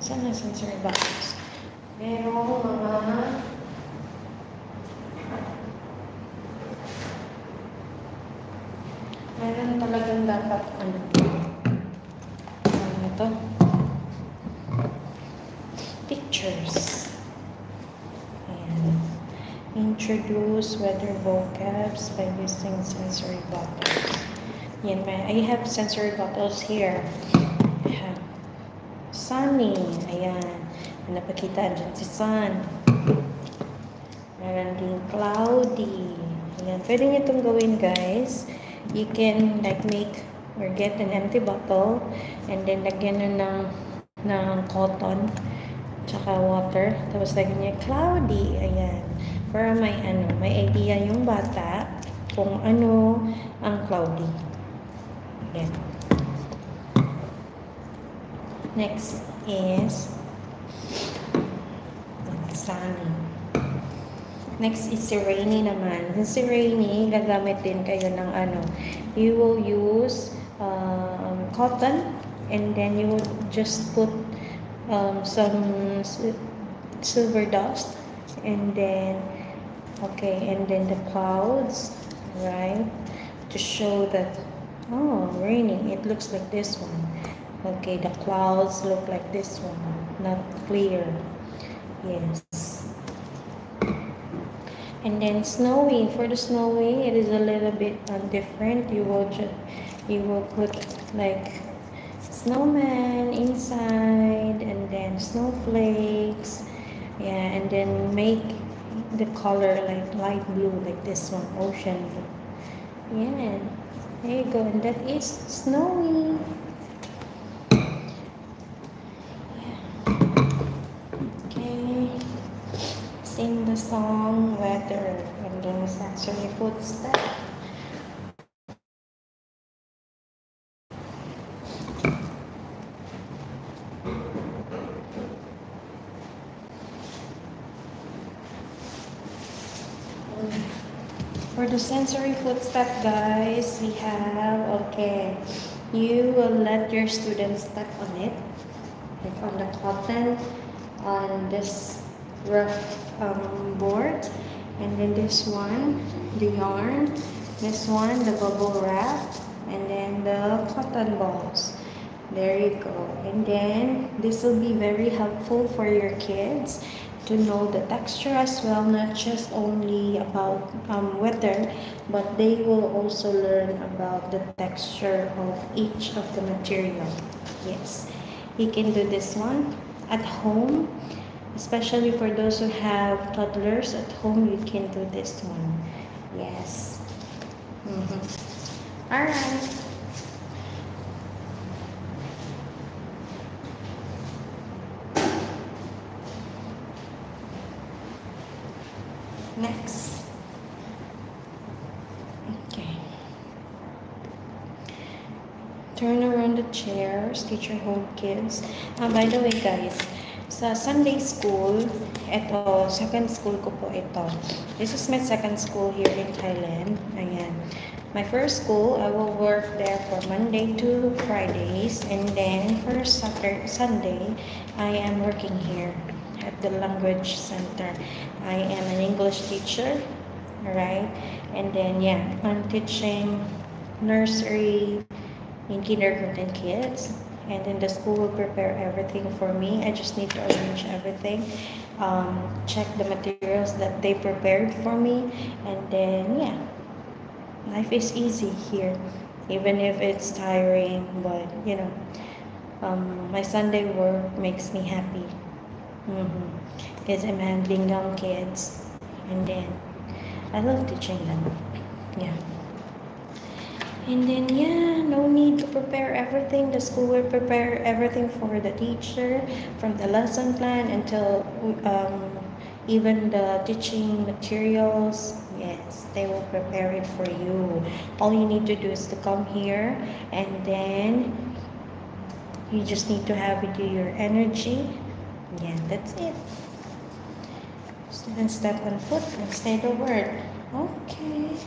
Saan na sensory bottles? Merong mga meron talagang dapat ano ito? Pictures. Ayan. Introduce weather vocabs by using sensory bottles. Yan, I have sensory bottles here. I have sunny. Ayan. Napakita dyan si sun. Meron din cloudy. Ayan. Pwede nyo itong gawin, guys. You can like make or get an empty bottle and then lagyan nyo ng cotton tsaka water. Tapos lagyan nyo cloudy. Ayan. Para may idea yung bata kung ano ang cloudy. Ayan. Next is sunny. Next is si rainy naman. Si rainy, gagamit din kayo ng you will use cotton and then you will just put some silver dust and then the clouds, right, to show that raining. It looks like this one. Okay, the clouds look like this one, not clear. Yes. And then snowy. For the snowy, it is a little bit different. You will put like snowman inside and then snowflakes. Yeah, and then make the color like light blue, like this one, ocean blue. Yeah, there you go. And that is snowy. Sing the song weather and then sensory footstep. For the sensory footstep, guys, we have you will let your students step on it, like on the cotton, on this rough board, and then this one, the yarn, this one, the bubble wrap, and then the cotton balls. There you go. And then this will be very helpful for your kids to know the texture as well, not just only about weather, but they will also learn about the texture of each of the material. Yes, you can do this one at home. Especially for those who have toddlers at home, you can do this one. Yes. All right. Next. Okay. Turn around the chairs. Teacher hold kids. By the way, guys, sa Sunday school, second school ko po ito. This is my second school here in Thailand. Ayan. My first school, I will work there for Monday to Fridays. And then for Sunday, I am working here at the language center. I am an English teacher, right? And then, I'm teaching nursery in kindergarten kids. And then the school will prepare everything for me. I just need to arrange everything, check the materials that they prepared for me, and then life is easy here, even if it's tiring. But my Sunday work makes me happy because I'm handling young kids, and then I love teaching them. And then, no need to prepare everything. The school will prepare everything for the teacher, from the lesson plan until even the teaching materials. Yes, they will prepare it for you. All you need to do is to come here, and then you just need to have it to your energy. Yeah, that's it. Student step on foot and say the word. Okay.